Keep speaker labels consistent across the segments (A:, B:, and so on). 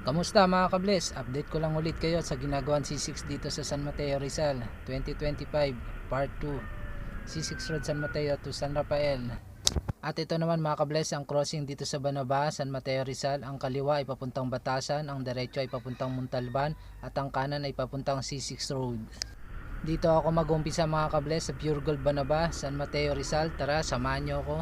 A: Kamusta mga kables? Update ko lang ulit kayo sa ginagawang C6 dito sa San Mateo Rizal 2025 Part 2 C6 Road San Mateo to San Rafael. At ito naman mga kables, ang crossing dito sa Banaba, San Mateo Rizal. Ang kaliwa ay papuntang Batasan, ang diretso ay papuntang Montalban, at ang kanan ay papuntang C6 Road. Dito ako mag-umpisa mga kables sa Pure Gold Banaba, San Mateo Rizal. Tara, samahan nyo ako.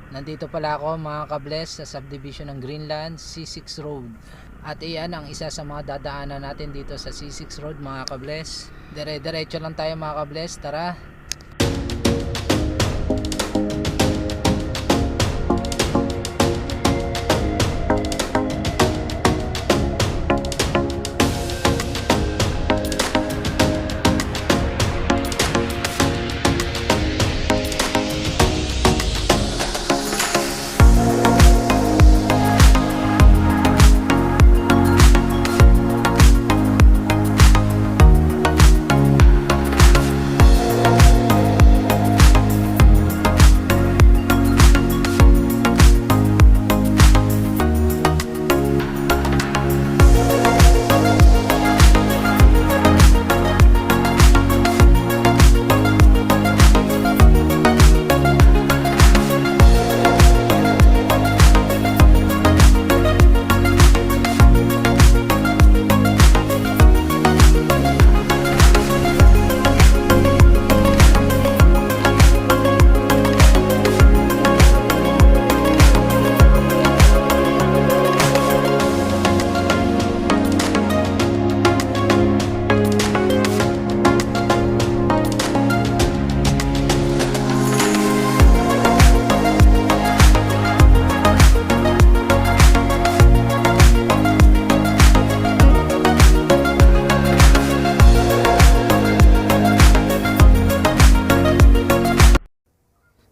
A: Nandito pala ako mga kables sa subdivision ng Greenland C6 Road. At iyan ang isa sa mga dadaanan natin dito sa C6 Road mga kables. Dire-diretso lang tayo mga kables, tara.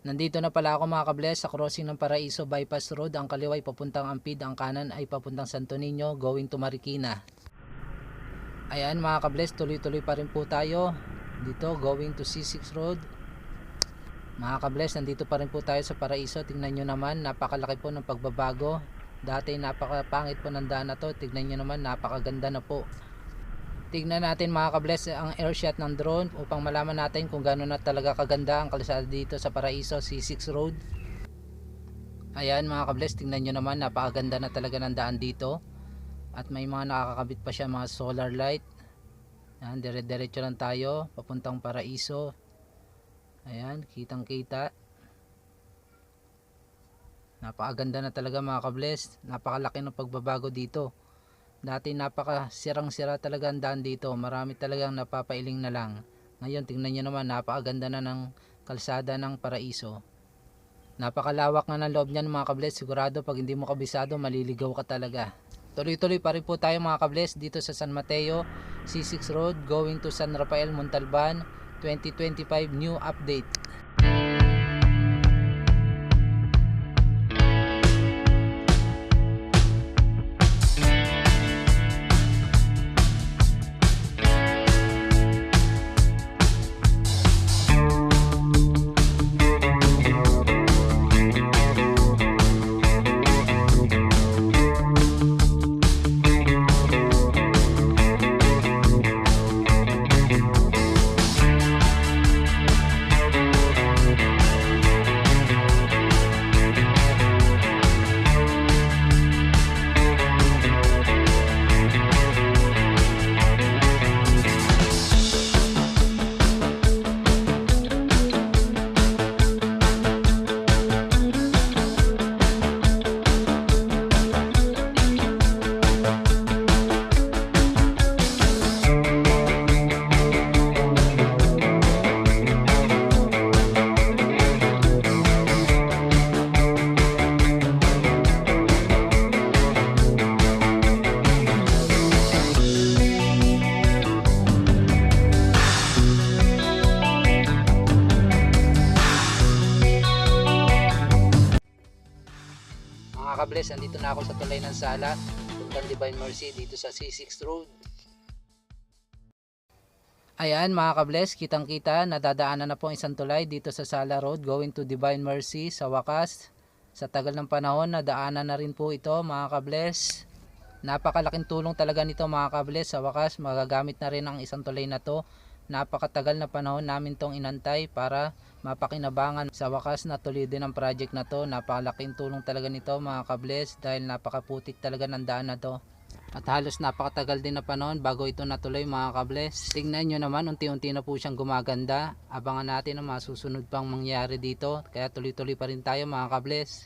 A: Nandito na pala ako mga kables sa crossing ng Paraiso Bypass Road. Ang kaliwa ay papuntang Ampid, ang kanan ay papuntang Santo Niño going to Marikina. Ayan mga kables, tuloy-tuloy pa rin po tayo dito going to C6 Road. Mga kables, nandito pa rin po tayo sa Paraiso. Tingnan nyo naman, napakalaki po ng pagbabago. Dati napakapangit po ng daan na to. Tingnan nyo naman, napakaganda na po. Tignan natin mga kables ang air shot ng drone upang malaman natin kung gaano na talaga kaganda ang kalsada dito sa Paraiso C6 Road. Ayan mga kables, tingnan nyo naman, napakaganda na talaga ng daan dito. At may mga nakakabit pa siya mga solar light. Ayan, dire-diretso lang tayo papuntang Paraiso. Ayan, kitang kita. Napakaganda na talaga mga kables. Napakalaki ng pagbabago dito. Dati napakasirang-sira talaga ang daan dito. Marami talagang napapailing na lang. Ngayon tingnan nyo naman, napakaganda na ng kalsada ng Paraiso. Napakalawak nga ng loob niyan mga kabless, sigurado pag hindi mo kabisado maliligaw ka talaga. Tuloy-tuloy pa rin po tayo mga kabless dito sa San Mateo, C6 Road going to San Rafael, Montalban, 2025 new update. Mga kabless, andito na ako sa tulay ng Sala, puntang Divine Mercy dito sa C6 Road. Ayan mga kabless, kitang kita, nadadaanan na po ang isang tulay dito sa Sala Road going to Divine Mercy. Sa wakas, sa tagal ng panahon, nadaanan na rin po ito mga kabless. Napakalaking tulong talaga nito mga kabless, sa wakas magagamit na rin ang isang tulay na to. Napakatagal na panahon namin tong inantay para mapakinabangan. Sa wakas natuloy din ang project na to. Napakalaking tulong talaga nito mga kabless dahil napakaputik talaga ng daan na to. At halos napakatagal din na panahon bago ito natuloy mga kabless. Tingnan nyo naman, unti-unti na po siyang gumaganda. Abangan natin ang masusunod pang mangyari dito. Kaya tuloy-tuloy pa rin tayo mga kabless.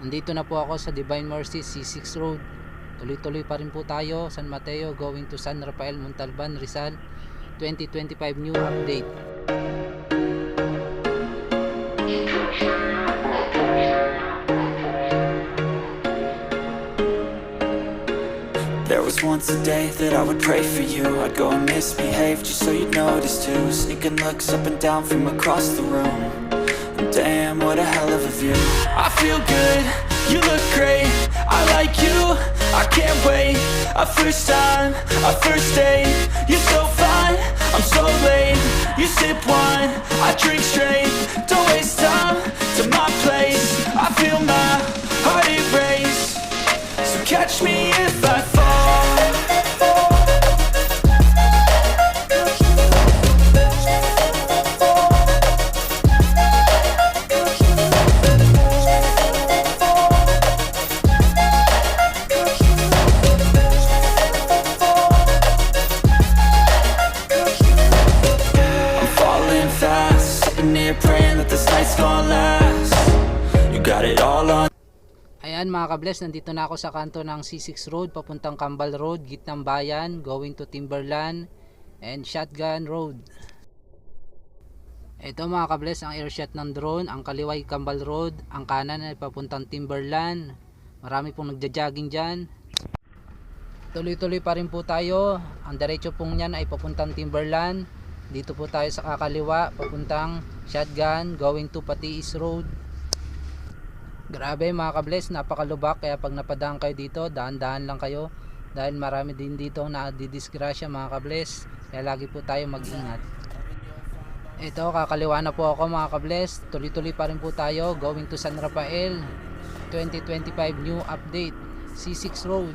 A: Andito na po ako sa Divine Mercy C6 Road. Tuloy-tuloy pa rin po tayo, San Mateo going to San Rafael, Montalban, Rizal, 2025 new update.
B: There was once a day that I would pray for you. I'd go and misbehave just so you'd notice too. Sneaking looks up and down from across the room. Damn, what a hell of a view. I feel good, you look great, I like you, I can't wait. A first time, a first date. You're so fine, I'm so late. You sip wine, I drink straight. Don't waste time to my place. I feel my heart erase. So catch me if I fall.
A: Ayan mga kabless, nandito na ako sa kanto ng C6 Road papuntang Cambal Road, Gitnang Bayan, going to Timberland and Shotgun Road. Ito mga kabless ang airshot ng drone, ang kaliwa ay Cambal Road, ang kanan ay papuntang Timberland. Marami pong nagja-jogging dyan. Tuloy-tuloy pa rin po tayo, ang diretso pong yan ay papuntang Timberland. Dito po tayo sa kakaliwa papuntang Shotgun going to Patiis Road. Grabe mga kabless, napakalubak, kaya pag napadaan kayo dito, daan-daan lang kayo dahil marami din dito na didisgrasya mga kabless, kaya lagi po tayo mag-ingat. Ito, kakaliwa na po ako mga kabless, tuloy-tuloy pa rin po tayo going to San Rafael, 2025 new update, C6 Road.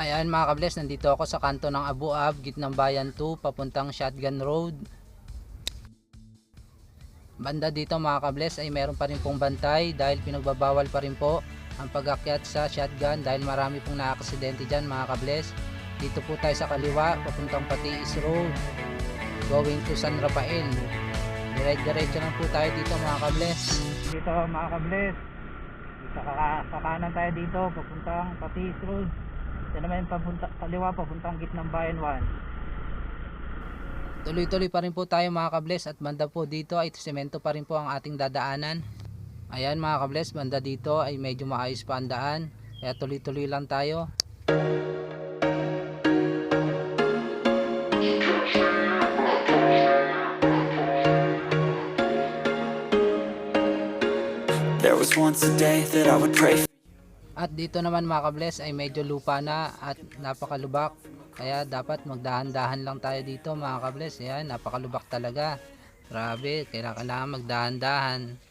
A: Ayan mga kabless, nandito ako sa kanto ng Abuab, gitnang bayan 2, papuntang Shotgun Road. Banda dito mga kabless ay meron pa rin pong bantay dahil pinagbabawal pa rin po ang pag-akyat sa shotgun dahil marami pong nakaksidente dyan mga kabless. Dito po tayo sa kaliwa, papuntang Patiis Road, going to San Rafael. Diretso lang po tayo dito mga kabless. Dito mga kabless, sa kanan tayo dito, papuntang Patiis Road. Ito naman papunta kaliwa, papuntang gitnang bayan 1. Tuloy-tuloy pa rin po tayo mga kabless at banda po dito ay semento pa rin po ang ating dadaanan. Ayan mga kabless, banda dito ay medyo maayos pa ang daan, kaya tuloy-tuloy lang tayo.
B: There was once a day that I would pray for.
A: At dito naman mga kabless ay medyo lupa na at napakalubak, kaya dapat magdahan-dahan lang tayo dito mga kabless. Ayan, napakalubak talaga, grabe, kailangan magdahan-dahan.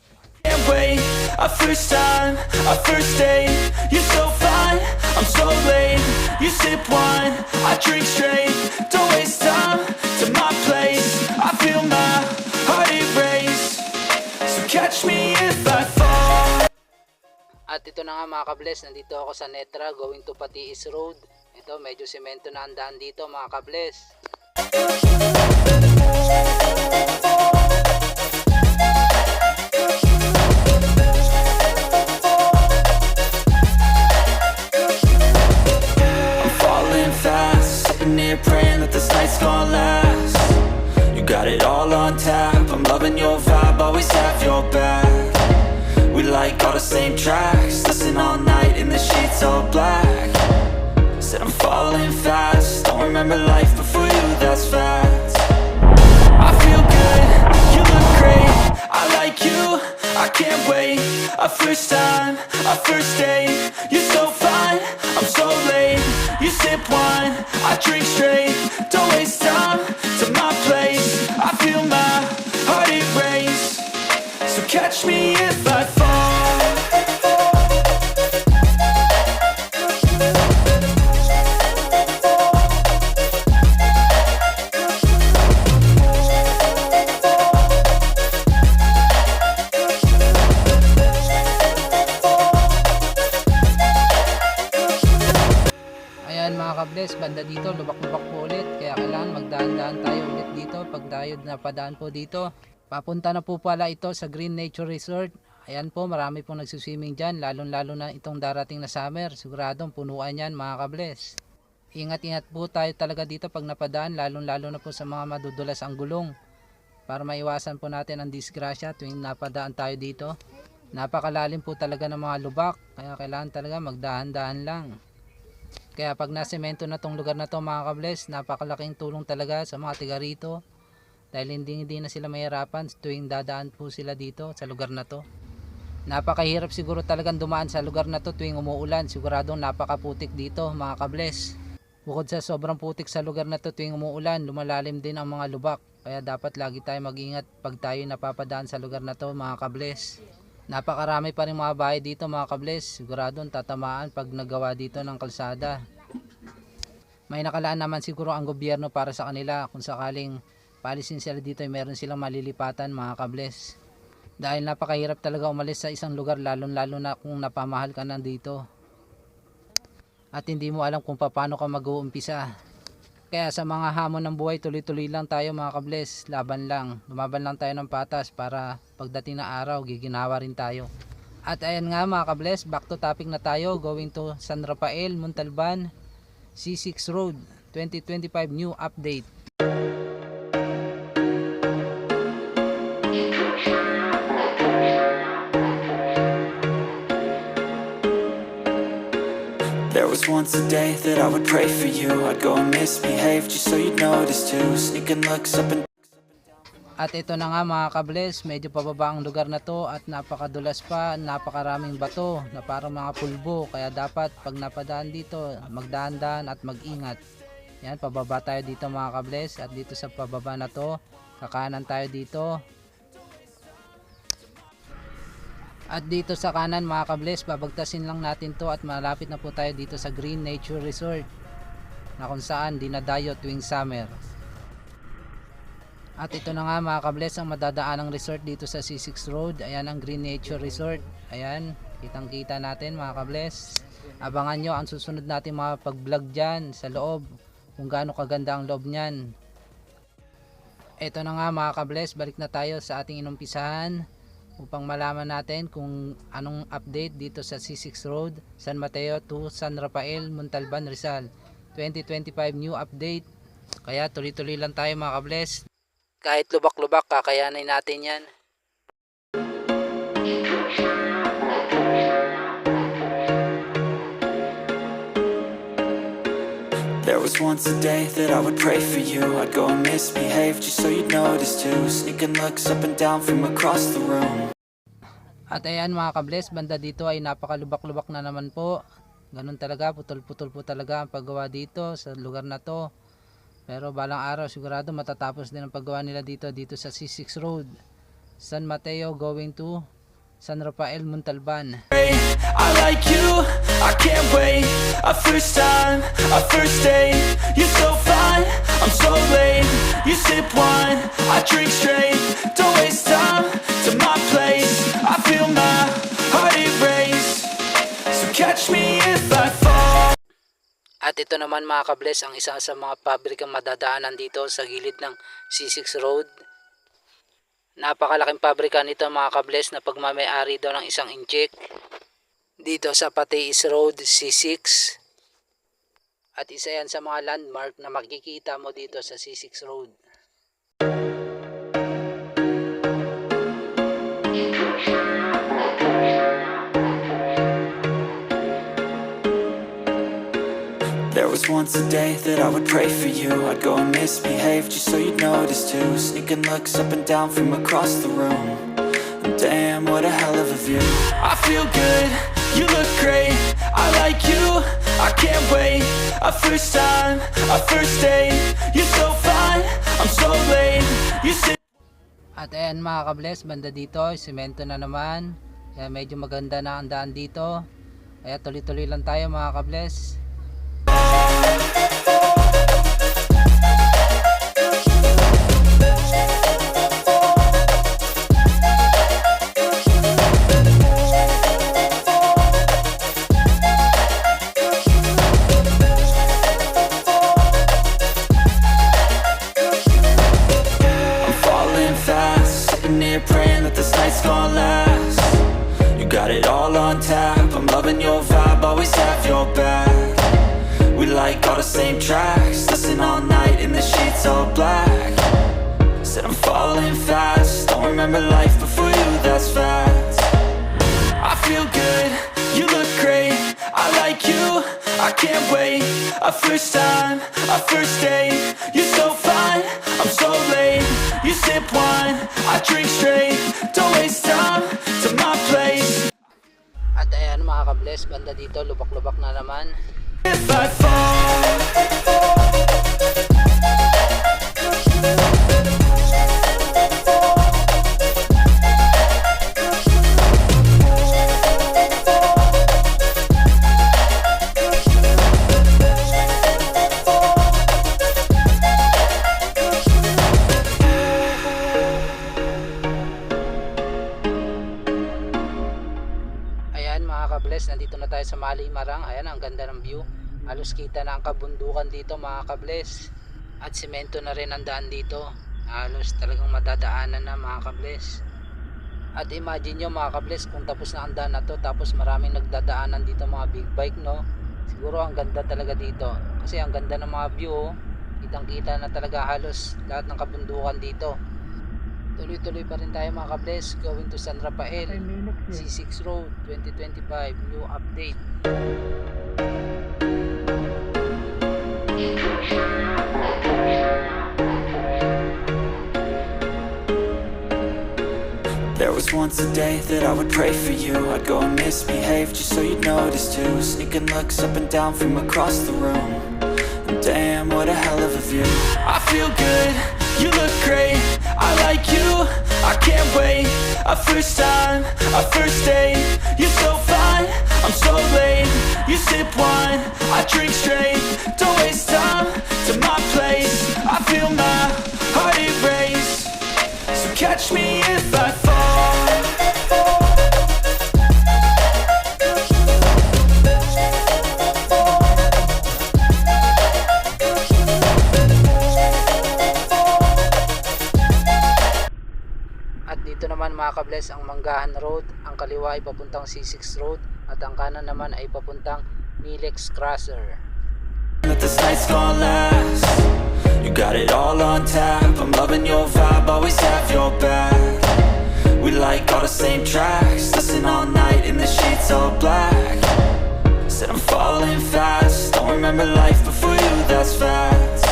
B: Can't wait, our first time, our first date. You're so fine, I'm so late. You sip wine, I drink straight. Don't waste time to my place. I feel my heart erase. So catch me if I fall.
A: At ito na nga mga kabless, nandito ako sa Netra going to Patiis Road. Ito medyo semento na ang daan dito mga kabless.
B: I'm falling fast, sitting here praying that this night's gonna last. You got it all on tap, I'm loving your vibe, always have your back. We like all the same tracks, listen all night in the sheets all black. Said I'm falling fast, don't remember life before you, that's fact. I feel good, you look great, I like you, I can't wait. Our first time, our first date. You're so fine, I'm so late. You sip wine, I drink straight. Don't waste time to my place. I feel my heart erase. So catch me if I fall.
A: Ayan mga kabless, banda dito lubak-lubak po ulit, kaya kailangan magdaan-daan tayo ulit dito pag tayo napadaan po dito. Papunta na po pala ito sa Green Nature Resort. Ayan po, marami pong nagsuswimming dyan, lalong-lalo na itong darating na summer. Siguradong punuan yan mga kabless. Ingat-ingat po tayo talaga dito pag napadaan, lalong-lalo na po sa mga madudulas ang gulong, para maiwasan po natin ang disgrasya tuwing napadaan tayo dito. Napakalalim po talaga ng mga lubak, kaya kailangan talaga magdahan-dahan lang. Kaya pag nasemento na tong lugar na to mga kabless, napakalaking tulong talaga sa mga tiga rito. Dahil hindi na sila mahirapan tuwing dadaan po sila dito sa lugar na to. Napakahirap siguro talagang dumaan sa lugar na to tuwing umuulan. Siguradong napakaputik dito mga kabless. Bukod sa sobrang putik sa lugar na to tuwing umuulan, lumalalim din ang mga lubak. Kaya dapat lagi tayo mag-ingat pag tayo napapadaan sa lugar na to mga kabless. Napakarami pa rin mga bahay dito mga kabless. Siguradong tatamaan pag nagawa dito ng kalsada. May nakalaan naman siguro ang gobyerno para sa kanila kung sakaling paalisin sila dito ay meron silang malilipatan mga kabless. Dahil napakahirap talaga umalis sa isang lugar, lalo na kung napamahal ka na dito at hindi mo alam kung paano ka mag-uumpisa. Kaya sa mga hamon ng buhay, tuloy-tuloy lang tayo mga kabless. Laban lang, lumaban lang tayo ng patas para pagdating na araw giginawa rin tayo. At ayan nga mga kabless, back to topic na tayo, going to San Rafael, Montalban, C6 Road, 2025 new update.
B: There was once a day that I would pray for you. I'd go and misbehave just so you'd notice too. Sneaking looks up and
A: At ito na nga mga kabless, medyo pababa ang lugar na to at napakadulas pa, napakaraming bato na parang mga pulbo. Kaya dapat pag napadaan dito, magdahan-dahan at mag-ingat. Yan, pababa tayo dito mga kabless, at dito sa pababa na to, kakanan tayo dito. At dito sa kanan mga kabless, babagtasin lang natin to at malapit na po tayo dito sa Green Nature Resort. na kung saan dinadayo tuwing summer. At ito na nga mga kabless ang madadaanang resort dito sa C6 Road. Ayan ang Green Nature Resort. Ayan, kitang kita natin mga kabless. Abangan nyo ang susunod natin mga pag-vlog dyan sa loob, kung gaano kaganda ang loob nyan. Ito na nga mga kabless, balik na tayo sa ating inumpisahan upang malaman natin kung anong update dito sa C6 Road, San Mateo to San Rafael, Montalban, Rizal 2025 new update. Kaya tuloy-tuloy lang tayo mga kabless. Kahit lubak-lubak, kakayanin natin yan.
B: There was once a day that I would pray for you. I'd go and misbehave just so you'd notice too. Sneaking looks up and down from across the room.
A: At ayan mga kabless, banda dito ay napakalubak-lubak na naman po. Ganun talaga, putol-putol po talaga ang paggawa dito sa lugar na to. Pero balang araw sigurado matatapos din ang paggawa nila dito sa C6 Road, San Mateo going to San Rafael, Montalban.
B: I like you, I can't wait. A first time, a first date. You're so fine, I'm so late. You sip wine, I drink straight. Don't waste time to my place. I feel my heart erase. So catch me if I fall.
A: At ito naman mga kabless ang isa sa mga pabrikang madadaanan dito sa gilid ng C6 Road. Napakalaking pabrika nito mga kabless na pagmamay-ari daw ng isang inchik dito sa Pateis Road C6. At isa yan sa mga landmark na makikita mo dito sa C6 Road.
B: There was once a day that I would pray for you. I'd go and misbehave just so you'd notice too. Sneaking looks up and down from across the room. And damn, what a hell of a view. I feel good, you look great. I like you, I can't wait. A first time, a first date. You're so fine, I'm so late. You sit.
A: At ayan mga kabless, banda dito, simento na naman. Kaya medyo maganda na ang daan dito. Kaya tuloy-tuloy lang tayo mga kabless.
B: Praying that this night's gonna last. You got it all on tap. I'm loving your vibe, always have your back. We like all the same tracks. Listen all night in the sheets all black. Said I'm falling fast. Don't remember life before you, that's facts. I feel good, you look great. I like you, I can't wait. A first time, a first date. You're so fine, I'm so late. You sip wine, I drink straight. Don't waste time to my place.
A: At ayan mga kabless, banda dito, lubak-lubak na naman.
B: If I fall.
A: Nandito na tayo sa Malimarang. Ayan, ang ganda ng view. Halos kita na ang kabundukan dito mga kabless. At semento na rin ang daan dito. Halos talagang madadaanan na mga kabless. At imagine nyo mga kabless, kung tapos na ang daan na to, tapos maraming nagdadaanan dito mga big bike, no? Siguro ang ganda talaga dito. Kasi ang ganda ng mga view, kitang kita na talaga halos lahat ng kabundukan dito. Tuloy-tuloy pa rin tayo mga kabless, going to San Rafael, C6 Road 2025 new update.
B: There was once a day that I would pray for you. I'd go and misbehave just so you'd notice too. Sneaking looks up and down from across the room. And damn, what a hell of a view. I feel good, you look great. I like you, I can't wait. A first time, a first date. You're so fine, I'm so late. You sip wine, I drink straight. Don't waste time catch me if I fall.
A: At dito naman mga kabless ang Manggahan Road, ang kaliwa ay papuntang C6 Road at ang kanan naman ay papuntang Milex Crosser.
B: That this night's gonna last. You got it all on tap. I'm loving your vibe, always have your back. We like all the same tracks. Listen all night in the sheets all black. Said I'm falling fast. Don't remember life before you, that's fact.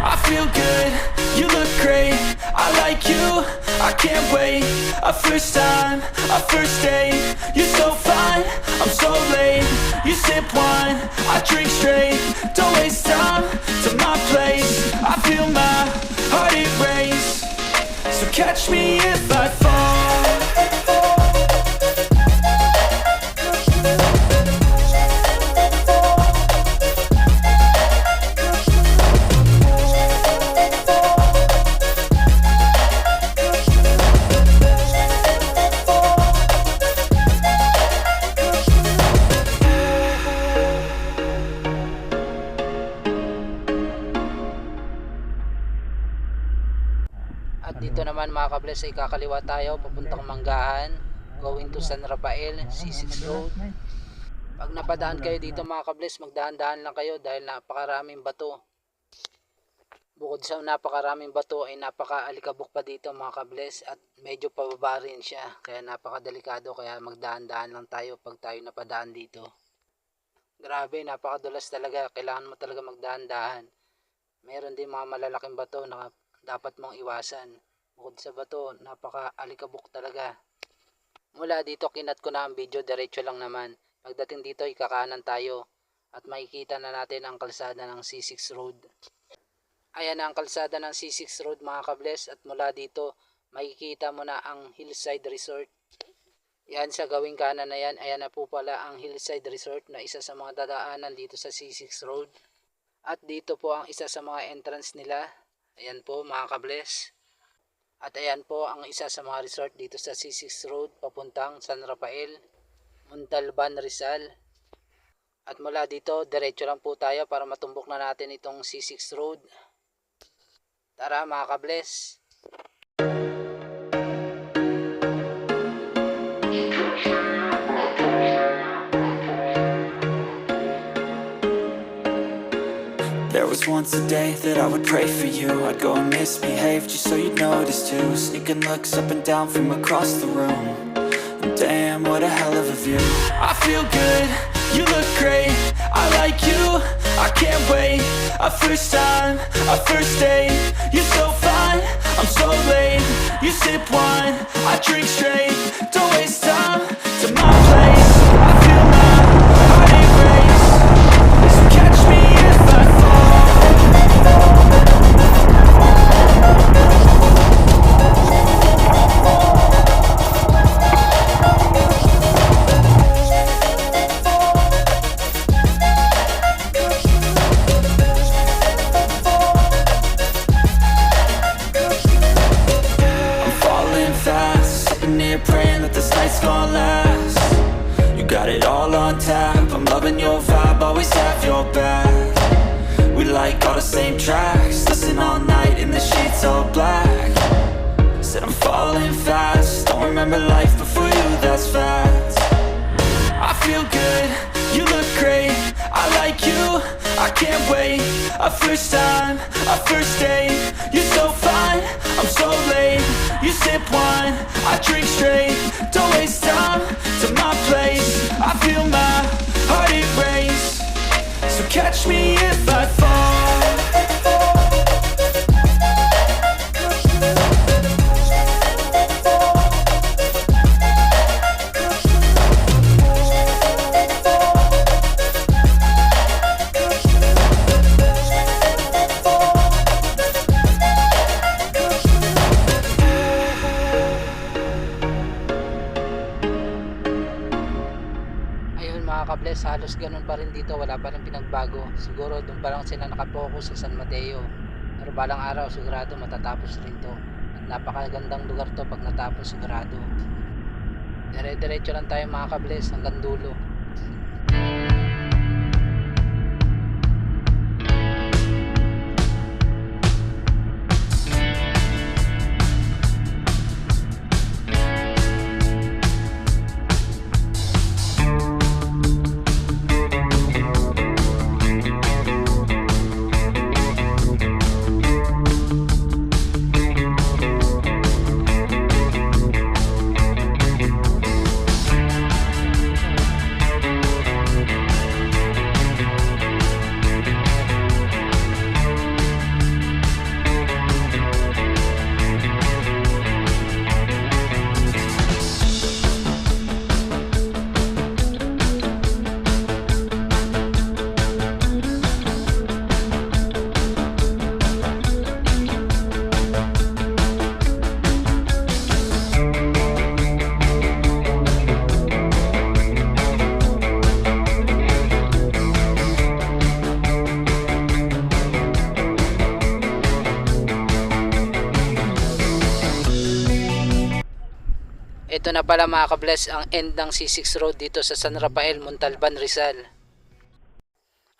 B: I feel good, you look great. I like you, I can't wait. A first time, a first date. You're so fine, I'm so late. You sip wine, I drink straight. Don't waste time to my place. I feel my heart erase. So catch me if I fall.
A: At dito naman mga kabless ay kakaliwa tayo papuntang Manggahan, going to San Rafael, C6 Road. Pag napadaan kayo dito mga kabless, magdahan-dahan lang kayo dahil napakaraming bato. Bukod sa napakaraming bato ay napaka-alikabok pa dito mga kabless at medyo pababa rin siya. Kaya napakadelikado, kaya magdahan-dahan lang tayo pag tayo napadaan dito. Grabe, napakadulas talaga, kailangan mo talaga magdahan-dahan. Meron din mga malalaking bato na dapat mong iwasan. Bukod sa bato, napaka-alikabok talaga. Mula dito kinat ko na ang video, diretso lang naman. Pagdating dito ay kakanan tayo at makikita na natin ang kalsada ng C6 Road. Ayan ang kalsada ng C6 Road mga kabless, at mula dito makikita mo na ang Hillside Resort. Yan sa gawing kanan na yan, ayan na po pala ang Hillside Resort na isa sa mga dadaanan dito sa C6 Road. At dito po ang isa sa mga entrance nila. Ayan po mga kabless. At ayan po ang isa sa mga resort dito sa C6 Road papuntang San Rafael, Montalban, Rizal. At mula dito, diretso lang po tayo para matumbok na natin itong C6 Road. Tara mga kabless.
B: There was once a day that I would pray for you. I'd go and misbehave just so you'd notice too. Sneaking looks up and down from across the room. And damn, what a hell of a view. I feel good, you look great. I like you, I can't wait. A first time, a first date. You're so fine, I'm so late. You sip wine, I drink straight. Don't waste time to my place. I feel my heart erase. So catch me if I fall. Praying that this night's gonna last. You got it all on tap. I'm loving your vibe, always have your back. We like all the same tracks. Listen all night in the sheets all black. Said I'm falling fast. Don't remember life before you, that's fact. I feel good, you look great. I like you, I can't wait. A first time, a first date. You're so fine, I'm so late. You sip wine, I drink straight. Don't waste time to my place. I feel my heart erase. So catch me if I fall.
A: Kabless, halos ganun pa rin dito, wala pa rin pinagbago. Siguro doon pa lang sila nakapokus sa San Mateo, pero balang araw sigurado matatapos rin to at Napakagandang lugar to pag natapos sigurado. Dire-diretso lang tayo mga kabless hanggang dulo. Ito na pala mga kabless ang end ng C6 Road dito sa San Rafael, Montalban, Rizal.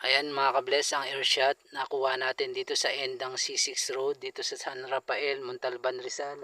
A: Ayan mga kabless ang airshot nakuha natin dito sa end ng C6 Road dito sa San Rafael, Montalban, Rizal.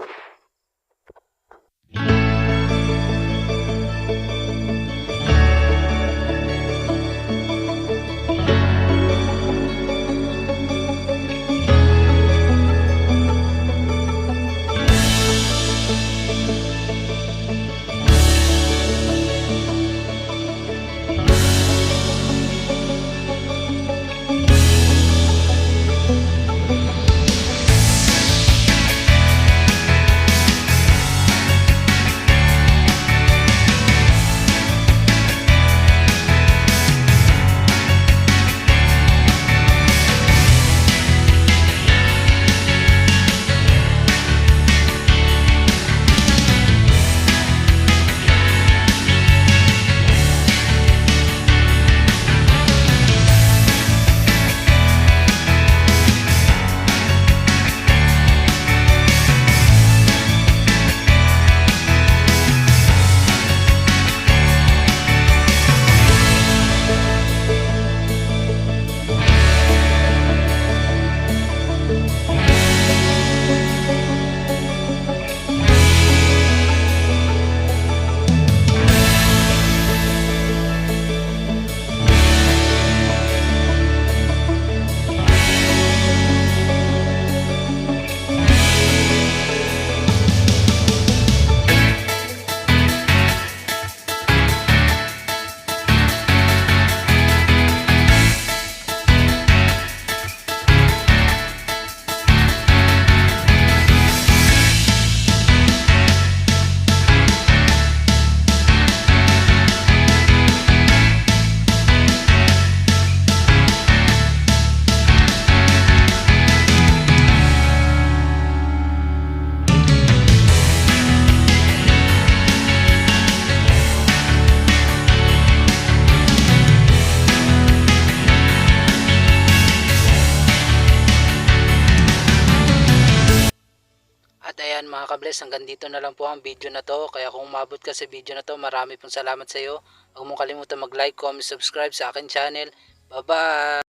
A: At ayan mga kabless, hanggang dito na lang po ang video na to. Kaya kung umabot ka sa video na to, marami pong salamat sa iyo. Huwag mong kalimutan mag-like, comment, subscribe sa akin channel. Bye bye!